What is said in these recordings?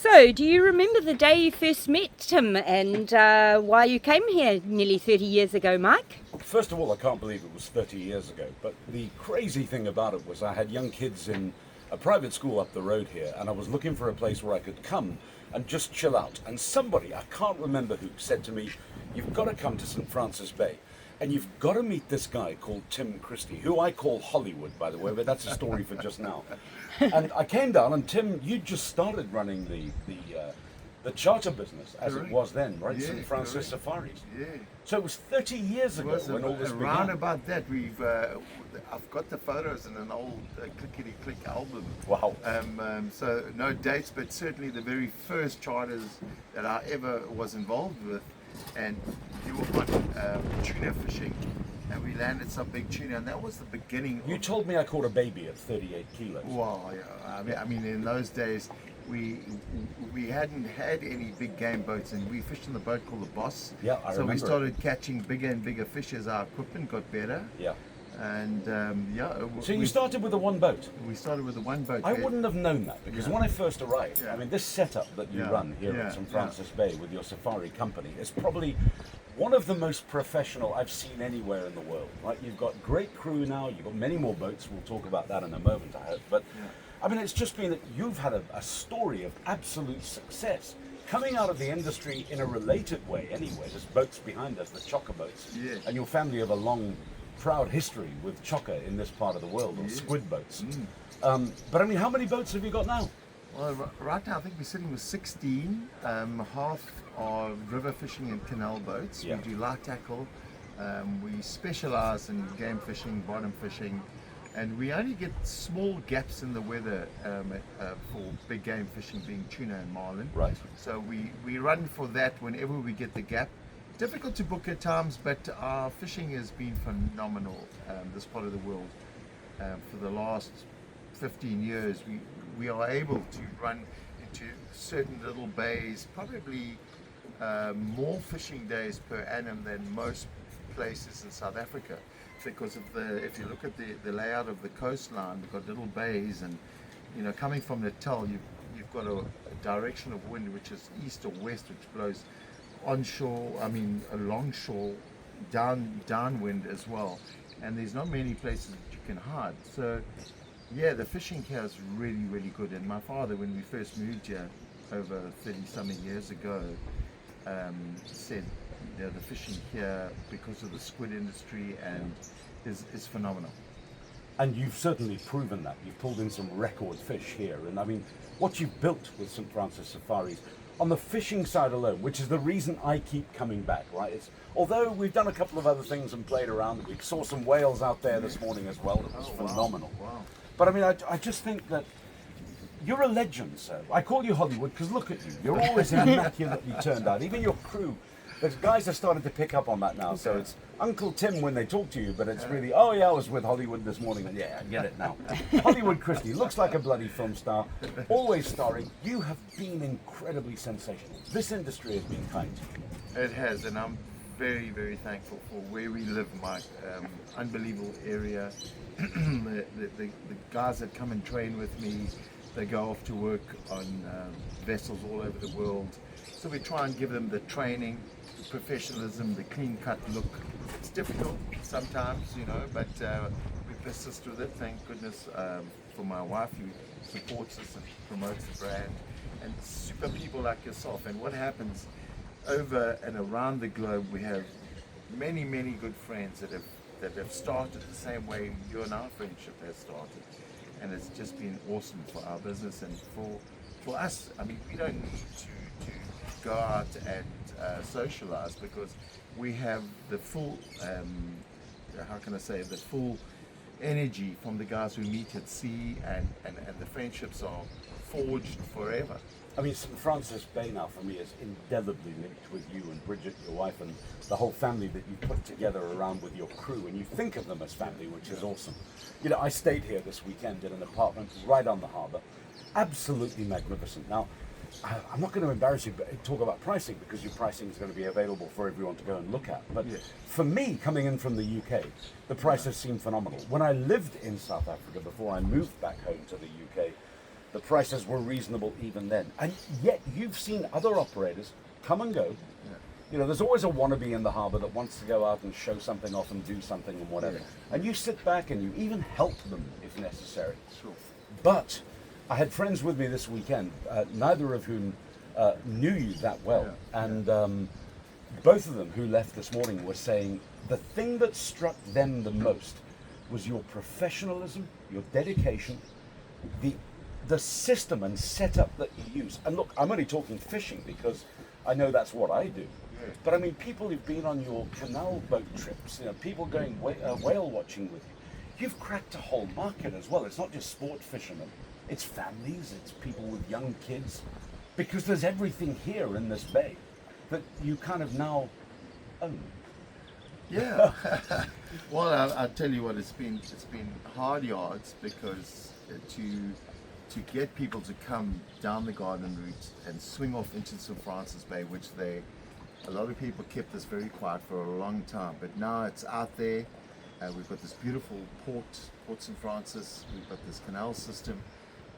So, do you remember the day you first met Tim and why you came here nearly 30 years ago, Mike? First of all, I can't believe it was 30 years ago, but the crazy thing about it was I had young kids in a private school up the road here, and I was looking for a place where I could come and just chill out. And somebody, I can't remember who, said to me, "You've got to come to St. Francis Bay, and you've got to meet this guy called Tim Christy," who I call Hollywood, by the way, but that's a story for just now. And I came down, and Tim, you just started running the charter business as Correct. it was then, right? Yeah, St. Francis correct. Safaris. Yeah. So it was 30 years It ago was when all this around began. about that. I've got the photos in an old clickety-click album. Wow. So no dates, but certainly the very first charters that I ever was involved with, and you were on tuna fishing, and we landed some big tuna, and that was the beginning. You told me I caught a baby at 38 kilos. Wow, yeah. I mean, in those days, we hadn't had any big game boats, and we fished in the boat called the Boss. Yeah, I So remember we it. started catching bigger and bigger fish as our equipment got better. Yeah. And So you started with the one boat. we started with the one boat. I wouldn't have known that because when I first arrived, Yeah. I mean, this setup that you Yeah, run here yeah, at St. Francis Bay with your safari company is probably one of the most professional I've seen anywhere in the world. Right? You've got great crew now. You've got many more boats. We'll talk about that in a moment, I hope. But I mean, it's just been that you've had a story of absolute success coming out of the industry in a related way. Anyway, there's boats behind us, the chokka boats, Yeah. and your family have a long, proud history with chokka in this part of the world, or squid boats. But I mean, how many boats have you got now? Well, right now I think we're sitting with 16. Half are river fishing and canal boats. Yeah. We do light tackle. We specialize in game fishing, bottom fishing, and we only get small gaps in the weather for big game fishing, being tuna and marlin. Right. So we run for that whenever we get the gap. Difficult to book at times, but our fishing has been phenomenal this part of the world. For the last 15 years, we are able to run into certain little bays, probably more fishing days per annum than most places in South Africa, because of if you look at the layout of the coastline, we've got little bays, and coming from Natal, you've got a direction of wind which is east or west, which blows onshore, alongshore, downwind as well, and there's not many places that you can hide. So yeah, the fishing here is really, really good. And my father, when we first moved here over 30-something years ago, said the fishing here, because of the squid industry, and is phenomenal. And you've certainly proven that. You've pulled in some record fish here. And I mean, what you've built with St. Francis Safaris, on the fishing side alone, which is the reason I keep coming back, right? Although we've done a couple of other things and played around, we saw some whales out there this morning as well. It was phenomenal. Wow. But I mean, I just think that you're a legend, sir. I call you Hollywood because look at you. You're always immaculately turned out. Even your crew, the guys are starting to pick up on that now. So it's Uncle Tim when they talk to you, but it's really, oh yeah, I was with Hollywood this morning. And yeah, I get it now. Hollywood Christy looks like a bloody film star, always starring. You have been incredibly sensational. This industry has been kind to you. It has, and I'm very, very thankful for where we live, Mike. Unbelievable area. the guys that come and train with me, they go off to work on vessels all over the world. So we try and give them the training, the professionalism, the clean-cut look. It's difficult sometimes, but we persist with it. Thank goodness for my wife, who supports us and promotes the brand, and super people like yourself. And what happens over and around the globe, we have many, many good friends that have started the same way you and our friendship has started, and it's just been awesome for our business and for us. I mean, we don't need to go out and socialize, because we have the full the full energy from the guys we meet at sea, and the friendships are forged forever. I mean, St. Francis Bay now for me is indelibly linked with you and Bridget, your wife, and the whole family that you put together around with your crew, and you think of them as family, which is awesome. I stayed here this weekend in an apartment right on the harbour, absolutely magnificent. Now, I'm not going to embarrass you, but talk about pricing, because your pricing is going to be available for everyone to go and look at. But for me, coming in from the UK, the prices seem phenomenal. When I lived in South Africa before I moved back home to the UK, The prices were reasonable even then. And yet you've seen other operators come and go. You know, there's always a wannabe in the harbour that wants to go out and show something off and do something and whatever. Yeah. And you sit back and you even help them if necessary. Sure. But I had friends with me this weekend, neither of whom knew you that well. Yeah. And both of them who left this morning were saying the thing that struck them the most was your professionalism, your dedication, the system and setup that you use. And look, I'm only talking fishing because I know that's what I do. But I mean, people who've been on your canal boat trips, you know, people going whale watching with you, you've cracked a whole market as well. It's not just sport fishermen, it's families, it's people with young kids, because there's everything here in this bay that you kind of now own. Yeah. Well, I'll tell you what, it's been hard yards because to get people to come down the garden route and swing off into St. Francis Bay, which a lot of people kept this very quiet for a long time, but now it's out there. We've got this beautiful Port St. Francis, we've got this canal system,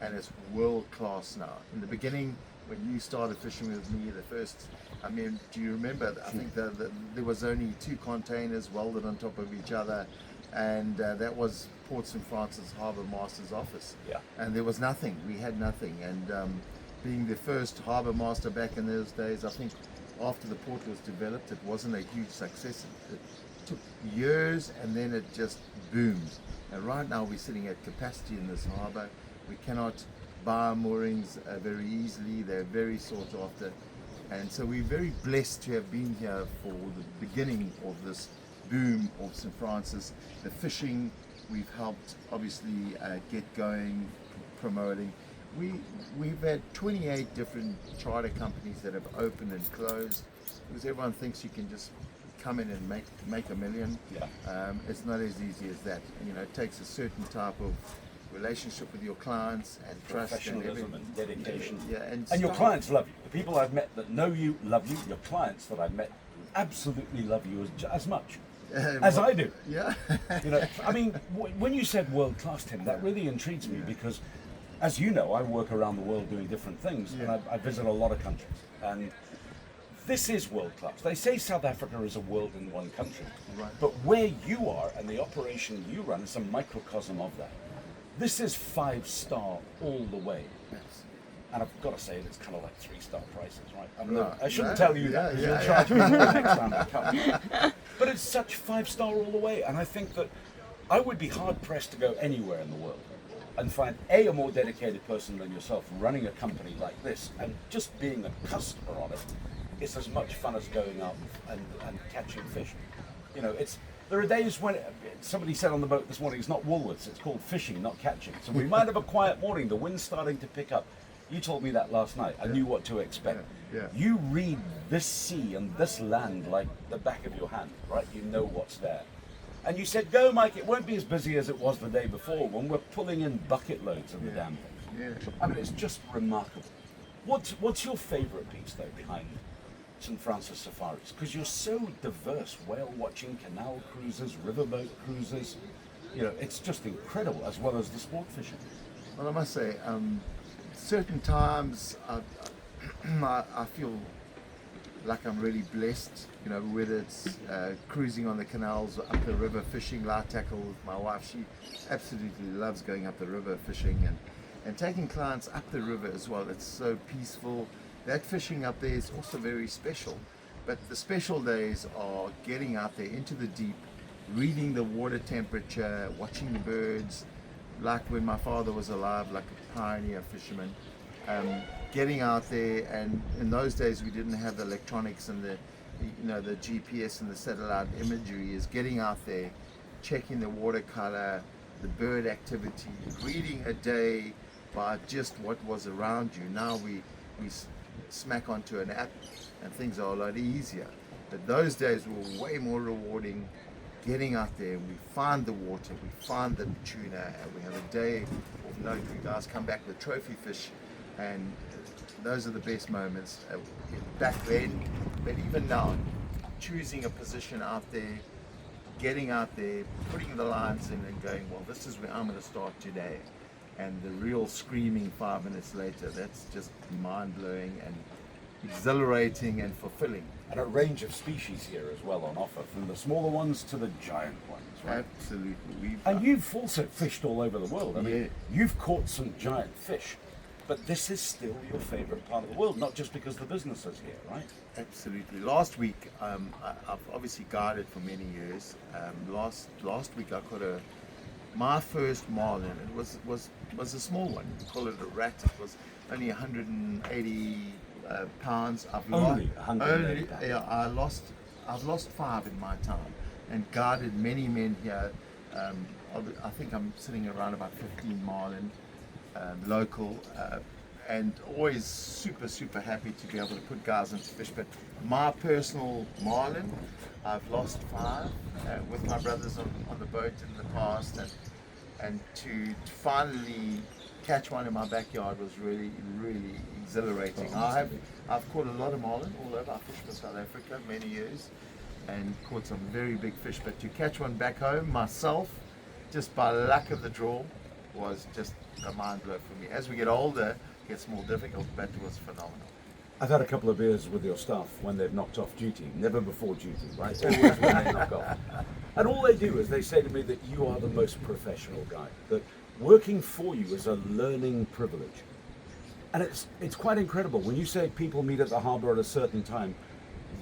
and it's world class now. In the beginning, when you started fishing with me, do you remember? I think there was only 2 containers welded on top of each other, and that was Port St. Francis Harbour Master's office. Yeah. And there was nothing. We had nothing. And being the first harbour master back in those days, I think after the port was developed, it wasn't a huge success. It took years, and then it just boomed. And right now we're sitting at capacity in this harbour. We cannot buy moorings very easily. They're very sought after. And so we're very blessed to have been here for the beginning of this boom of St. Francis. The fishing, we've helped obviously get going, promoting. We've had 28 different charter companies that have opened and closed, because everyone thinks you can just come in and make $1 million. Yeah. It's not as easy as that. You know, it takes a certain type of relationship with your clients and trust and professionalism and dedication. Yeah, and your staff. clients love you. The people I've met that know you love you. Your clients that I've met absolutely love you as much as I do. Yeah. You know, I mean, when you said world class, Tim, that really intrigues me because, as you know, I work around the world doing different things, and I visit a lot of countries. And this is world class. They say South Africa is a world in one country, Right. but where you are and the operation you run is a microcosm of that. This is 5-star all the way. Yes. And I've got to say, it's kind of like 3-star prices, right? I No, shouldn't no, tell you that, because yeah, you'll charge me the next time I come. But it's such 5-star all the way, and I think that I would be hard-pressed to go anywhere in the world and find a more dedicated person than yourself running a company like this, and just being a customer on it is as much fun as going out and catching fish. You know, there are days when somebody said on the boat this morning, it's not Woolworths, it's called fishing, not catching. So we might have a quiet morning, the wind's starting to pick up. You told me that last night. I knew what to expect. Yeah. You read this sea and this land like the back of your hand, right? You know what's there. And you said, go, Mike, it won't be as busy as it was the day before when we're pulling in bucket loads of the damn things. Yeah. I mean, it's just remarkable. What's your favourite piece, though, behind St. Francis Safaris? Because you're so diverse, whale watching, canal cruises, riverboat cruises. You know, it's just incredible, as well as the sport fishing. Well, I must say, certain times I feel like I'm really blessed, you know, whether it's cruising on the canals or up the river fishing, light tackle with my wife. She absolutely loves going up the river fishing and taking clients up the river as well. It's so peaceful. That fishing up there is also very special. But the special days are getting out there into the deep, reading the water temperature, watching the birds, like when my father was alive, like a pioneer fisherman. Getting out there, and in those days we didn't have the electronics and the GPS and the satellite imagery. Is getting out there, checking the watercolor, the bird activity, reading a day by just what was around you. Now we smack onto an app and things are a lot easier. But those days were way more rewarding. Getting out there, we find the water, we find the tuna, and we have a day of note. You guys come back with trophy fish, and those are the best moments back then. But even now, choosing a position out there, getting out there, putting the lines in and going, well, this is where I'm going to start today. and the real screaming 5 minutes later, that's just mind-blowing and exhilarating and fulfilling. And a range of species here as well on offer, from the smaller ones to the giant ones, right? Absolutely. And you've also fished all over the world. I mean, Yeah. you've caught some giant fish, but this is still your favorite part of the world, not just because the business is here, right? Absolutely. Last week, I've obviously guided for many years. Last week I caught my first marlin. It was a small one. We call it a rat. It was only 180 pounds. Only 180 pounds. Yeah, I've lost 5 in my time, and guided many men here. I think I'm sitting around about 15 marlin, local, and always super happy to be able to put guys into fish. But my personal marlin, I've lost 5 with my brothers on the boat in the past, and to finally catch one in my backyard was really exhilarating. I've caught a lot of marlin all over. I fished for South Africa many years and caught some very big fish, but to catch one back home myself, just by luck of the draw, was just a mind blow for me. As we get older, it gets more difficult, but it was phenomenal. I've had a couple of beers with your staff when they've knocked off duty, never before duty, right? Always when they knock off. And all they do is they say to me that you are the most professional guy, that working for you is a learning privilege. And it's quite incredible. When you say people meet at the harbour at a certain time,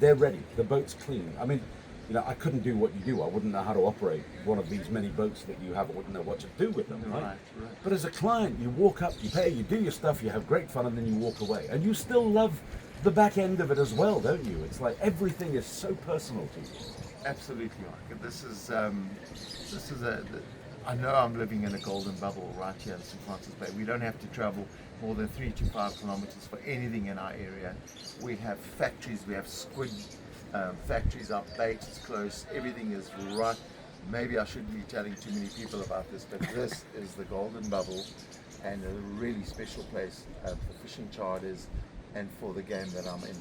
they're ready, the boat's clean. I mean, you know, I couldn't do what you do. I wouldn't know how to operate one of these many boats that you have. I wouldn't know what to do with them, right? Right. But as a client, you walk up, you pay, you do your stuff, you have great fun, and then you walk away. And you still love the back end of it as well, don't you? It's like everything is so personal to you. Absolutely, Mike. This is I know I'm living in a golden bubble right here in St. Francis Bay. We don't have to travel more than 3 to 5 kilometers for anything in our area. We have factories, we have squid factories, our bait is close, everything is right. Maybe I shouldn't be telling too many people about this, but this is the golden bubble, and a really special place for fishing charters and for the game that I'm in.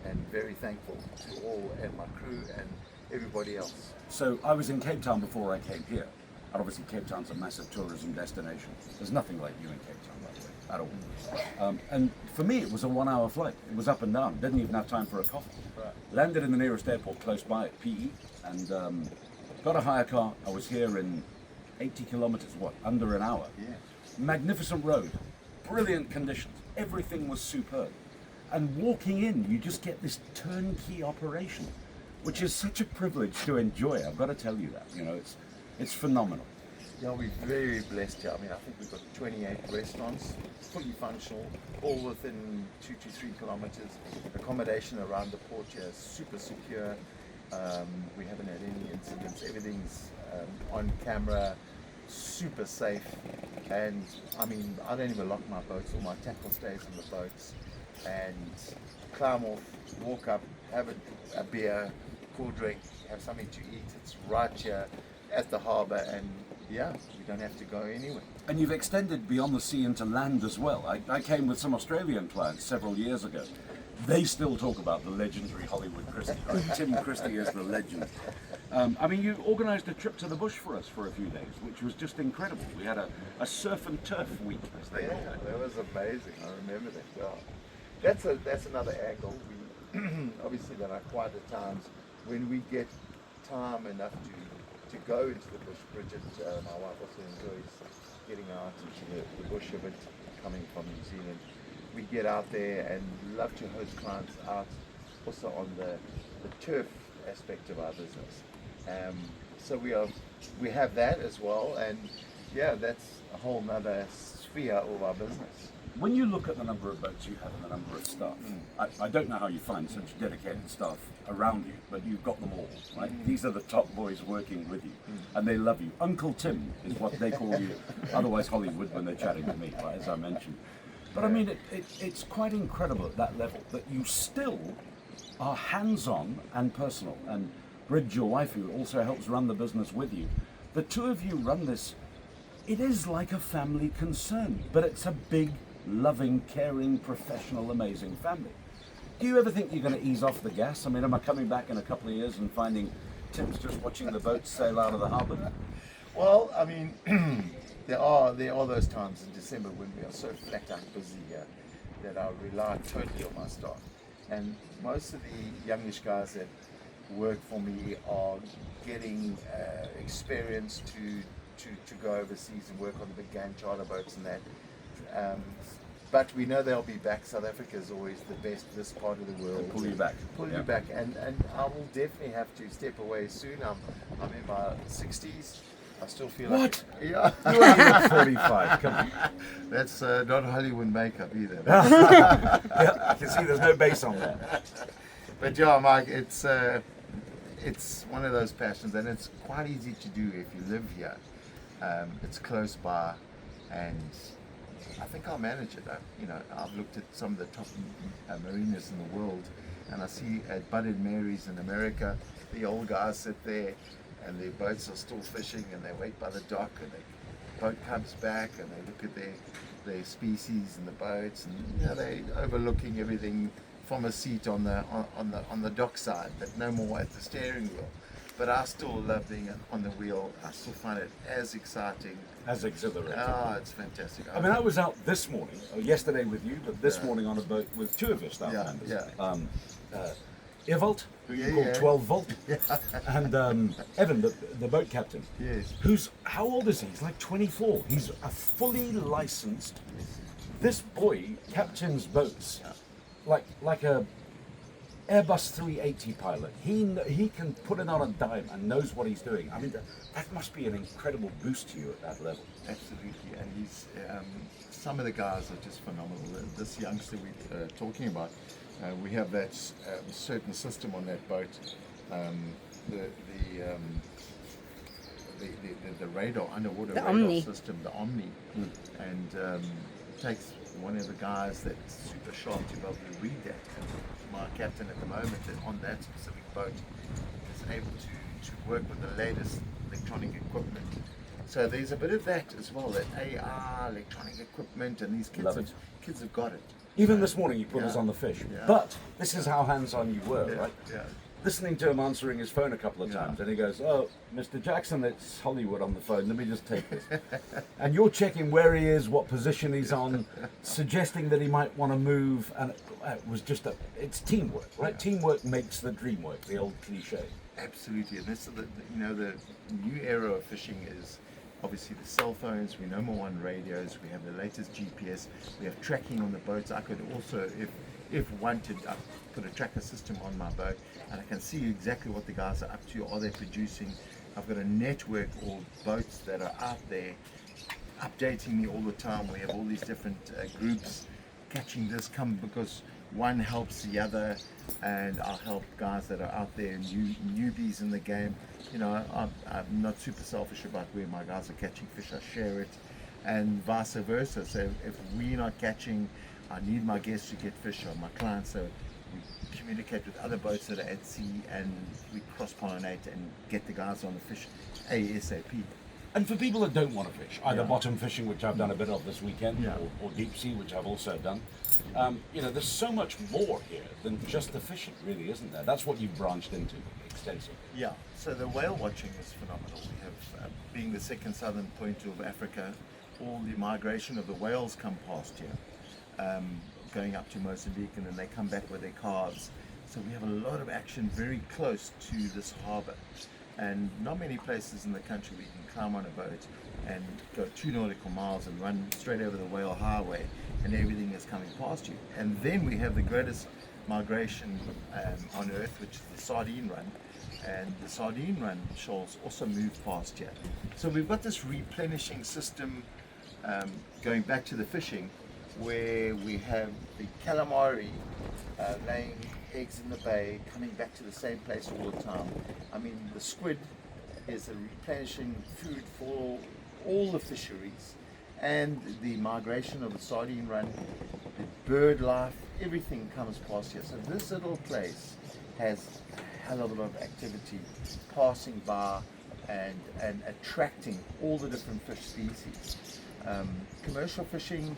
And very thankful to all and my crew and everybody else. So I was in Cape Town before I came here. And obviously Cape Town's a massive tourism destination. There's nothing like you in Cape Town, by the way, at all. And for me, it was a 1-hour flight. It was up and down. Didn't even have time for a coffee. Right. Landed in the nearest airport close by at PE, and got a hire car. I was here in 80 kilometers, under an hour. Yeah. Magnificent road, brilliant conditions. Everything was superb. And walking in, you just get this turnkey operation, which is such a privilege to enjoy. I've got to tell you that. You know, it's phenomenal. Yeah, we're very blessed here. I mean, I think we've got 28 restaurants, fully functional, all within 2 to 3 kilometers. Accommodation around the port here is super secure. We haven't had any incidents. Everything's on camera, super safe. And I mean, I don't even lock my boats. All my tackle stays in the boats. And climb off, walk up, have a beer, cool drink, have something to eat. It's right here at the harbour, and yeah, you don't have to go anywhere. And you've extended beyond the sea into land as well. I came with some Australian clients several years ago. They still talk about the legendary Hollywood Christy, right? Tim Christy is the legend. I mean, you organised a trip to the bush for us for a few days, which was just incredible. We had a surf and turf week, as they call it. That was amazing. I remember that. Yeah. That's another angle. We obviously there are quieter times when we get time enough to go into the bush. Bridget, my wife, also enjoys getting out into the bush a bit, coming from New Zealand. We get out there and love to host clients out also on the turf aspect of our business. So we have that as well, and yeah, that's a whole nother sphere of our business. When you look at the number of boats you have and the number of staff, I don't know how you find such dedicated staff around you, but you've got them all, right? These are the top boys working with you, and they love you. Uncle Tim is what they call you, otherwise Hollywood when they're chatting to me, right, as I mentioned. But I mean, it's quite incredible at that level that you still are hands-on and personal. And Bridge, your wife, who also helps run the business with you, the two of you run this. It is like a family concern, but it's a big, loving, caring, professional, amazing family. Do you ever think you're going to ease off the gas? I mean, am I coming back in a couple of years and finding Tim's just watching the boats sail out of the harbour? Well, I mean, there are those times in December when we are so flat out busy here that I rely totally on my staff. And most of the youngish guys that work for me are getting experience to go overseas and work on the big game charter boats and that. But we know they'll be back. South Africa is always the best this part of the world. Pull you back. Pull you back. And I will definitely have to step away soon. I'm in my 60s. I still feel What? like... Yeah. You are not 45. Come on. That's not Hollywood makeup either. Yeah, I can see there's no base on there. But yeah, Mike, it's one of those passions, and it's quite easy to do if you live here. It's close by, and I think I'll manage it. I've looked at some of the top marinas in the world, and I see at Bud and Mary's in America, the old guys sit there, and their boats are still fishing, and they wait by the dock, and the boat comes back, and they look at their species and the boats, and they overlooking everything from a seat on the dock side, but no more at the steering wheel. But I still love being on the wheel. I still find it as exciting, as exhilarating. Oh, it's fantastic. I mean, I was out this morning, or yesterday with you, but this morning on a boat with two of your staff members. Evolt, who you call 12 Volt, and Evan, the boat captain. Yes. How old is he? He's like 24. He's a fully licensed. This boy captains boats like a Airbus 380 pilot. He can put it on a dime and knows what he's doing. I mean, that must be an incredible boost to you at that level. Absolutely, and he's some of the guys are just phenomenal. This youngster we're talking about, we have that certain system on that boat, the radar, underwater radar Omni system, the Omni, and it takes one of the guys that's super sharp to be able to read that. My captain at the moment on that specific boat is able to work with the latest electronic equipment. So there's a bit of that as well, that AR, electronic equipment, and these kids have got it. Even this morning you put us on the fish. But this is how hands-on you were, right? Yeah. Listening to him answering his phone a couple of times, and he goes, "Oh, Mr. Jackson, it's Hollywood on the phone. Let me just take this." And you're checking where he is, what position he's on, suggesting that he might want to move, and it was just it's teamwork, right? Yeah. Teamwork makes the dream work, the old cliche. Absolutely, and this is the new era of fishing is obviously the cell phones. We number one radios. We have the latest GPS. We have tracking on the boats. I could also, if wanted, I put a tracker system on my boat, and I can see exactly what the guys are up to. Are they producing? I've got a network of boats that are out there updating me all the time. We have all these different groups catching this because one helps the other, and I'll help guys that are out there, newbies in the game. I'm not super selfish about where my guys are catching fish. I share it, and vice versa. So if we're not catching, I need my guests to get fish, or my clients. So we communicate with other boats that are at sea, and we cross-pollinate and get the guys on the fish ASAP. And for people that don't want to fish, either bottom fishing, which I've done a bit of this weekend, Yeah. or deep sea, which I've also done, there's so much more here than just the fishing, really, isn't there? That's what you've branched into extensively. Yeah, so the whale watching is phenomenal. We have, being the second southern point of Africa, all the migration of the whales come past here, going up to Mozambique, and then they come back with their calves. So we have a lot of action very close to this harbour. And not many places in the country where you can climb on a boat and go 2 nautical miles and run straight over the whale highway, and everything is coming past you. And then we have the greatest migration on earth, which is the sardine run, and the sardine run shoals also move past here. So we've got this replenishing system going back to the fishing, where we have the calamari laying eggs in the bay, coming back to the same place all the time. I mean, the squid is a replenishing food for all the fisheries, and the migration of the sardine run, the bird life, everything comes past here. So this little place has a hell of a lot of activity passing by and attracting all the different fish species. Commercial fishing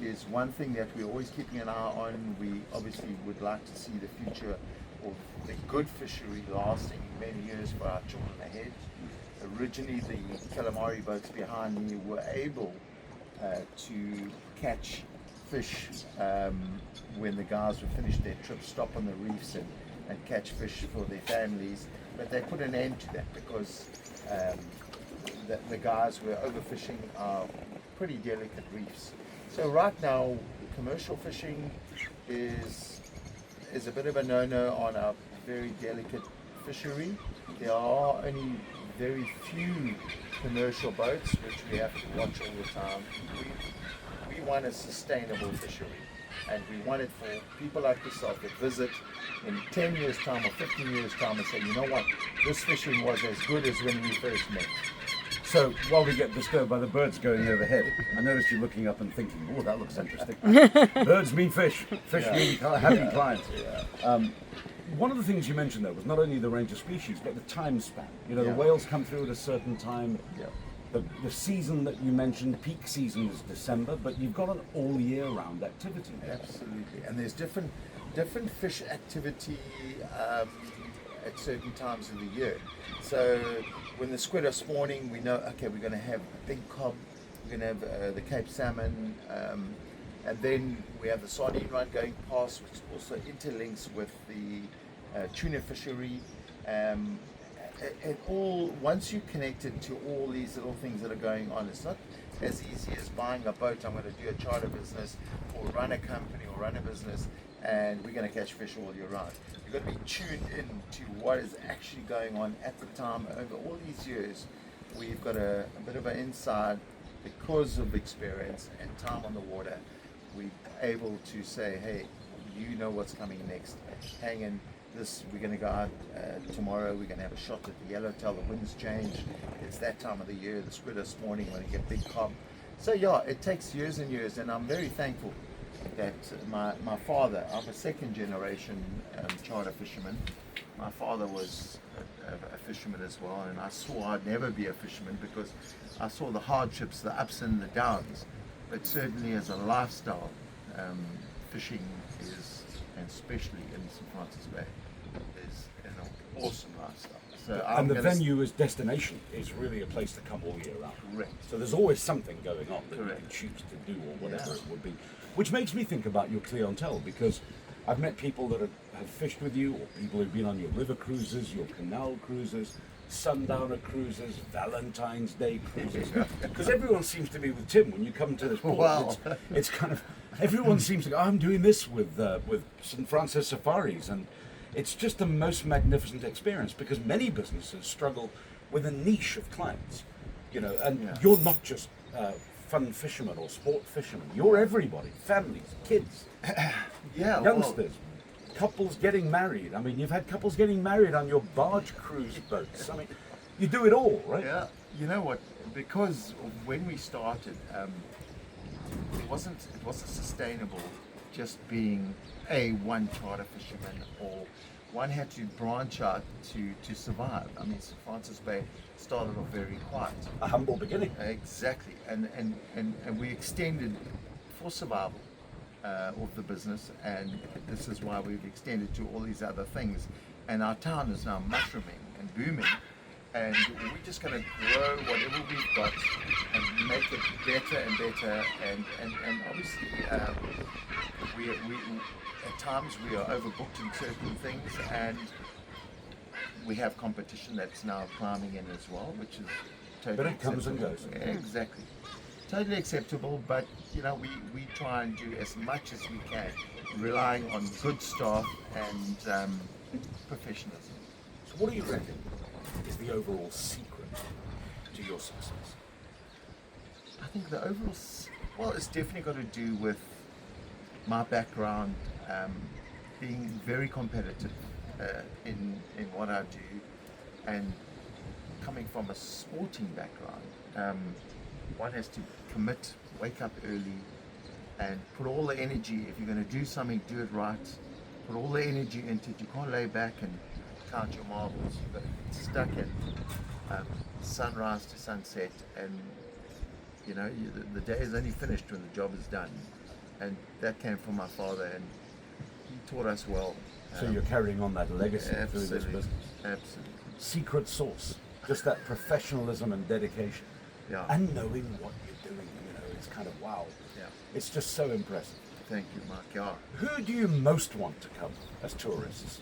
is one thing that we're always keeping an eye on. We obviously would like to see the future of the good fishery lasting many years for our children ahead. originally the calamari boats behind me were able to catch fish when the guys would finish their trip, stop on the reefs and catch fish for their families. But they put an end to that because the guys were overfishing our pretty delicate reefs. So right now, commercial fishing is a bit of a no-no on our very delicate fishery. There are only very few commercial boats which we have to watch all the time. We want a sustainable fishery, and we want it for people like yourself that visit in 10 years time or 15 years time and say, you know what, this fishing was as good as when we first met. So while we get disturbed by the birds going overhead, I noticed you looking up and thinking, oh, that looks interesting. Birds mean fish. Fish mean happy clients. One of the things you mentioned there was not only the range of species, but the time span. You know, the whales come through at a certain time. The season that you mentioned, peak season, is December, but you've got an all year round activity there. Absolutely, and there's different fish activity at certain times of the year. So when the squid are spawning, we know, okay, we're going to have big cob, we're going to have the Cape salmon, and then we have the sardine run going past, which also interlinks with the tuna fishery. And all, once you're connected to all these little things that are going on, it's not as easy as buying a boat. I'm going to do a charter business or run a company or run a business and we're going to catch fish all year round. You've got to be tuned in to what is actually going on at the time. Over all these years, we've got a bit of an inside because of experience and time on the water. We're able to say, hey, you know what's coming next. Hang in. We're going to go out tomorrow, we're going to have a shot at the yellowtail, the winds change, it's that time of the year, the squid are spawning when you get big cob. So yeah, it takes years and years, and I'm very thankful that my father, I'm a second generation charter fisherman. My father was a fisherman as well, and I swore I'd never be a fisherman because I saw the hardships, the ups and the downs, but certainly as a lifestyle, fishing is, and especially in St. Francis Bay, is an awesome lifestyle. So and the venue as destination is really a place to come all year round. Correct. So there's always something going on that Correct. you can choose to do or whatever it would be. Which makes me think about your clientele, because I've met people that have fished with you, or people who've been on your river cruises, your canal cruises, sundowner cruises, Valentine's Day cruises. Because everyone seems to be with Tim when you come to this port. Wow. It's kind of, everyone seems to go, I'm doing this with St. Francis Safaris, and it's just the most magnificent experience, because many businesses struggle with a niche of clients, you know, and you're not just fun fishermen or sport fishermen, you're everybody, families, kids, youngsters, couples getting married. I mean, you've had couples getting married on your barge cruise boats. I mean, you do it all, right? Yeah, you know what, because when we started, it wasn't sustainable just being one charter fisherman, or one had to branch out to survive. I mean, St. Francis Bay started off very quiet. A humble beginning. Exactly, and we extended for survival of the business, and this is why we've extended to all these other things. And our town is now mushrooming and booming, and we're just going to grow whatever we've got and make it better and better. And obviously, we at times we are overbooked in certain things, and we have competition that's now climbing in as well, which is totally But it comes and goes. Exactly. Totally acceptable, but you know, we try and do as much as we can, relying on good staff and professionalism. So what do you reckon is the overall secret to your success? I think the overall, well, it's definitely got to do with my background, being very competitive in what I do, and coming from a sporting background. One has to commit, wake up early, and put all the energy. If you're going to do something, do it right. Put all the energy into it. You can't lay back and count your marbles. You've got to get stuck in sunrise to sunset, and you know, the day is only finished when the job is done. And that came from my father, and he taught us well. So you're carrying on that legacy through this Absolutely, business. absolutely. Secret sauce. just that professionalism and dedication, Yeah. and knowing what you're doing. It's kind of wow. Yeah. It's just so impressive. Thank you, Mark. Yeah. Who do you most want to come as tourists?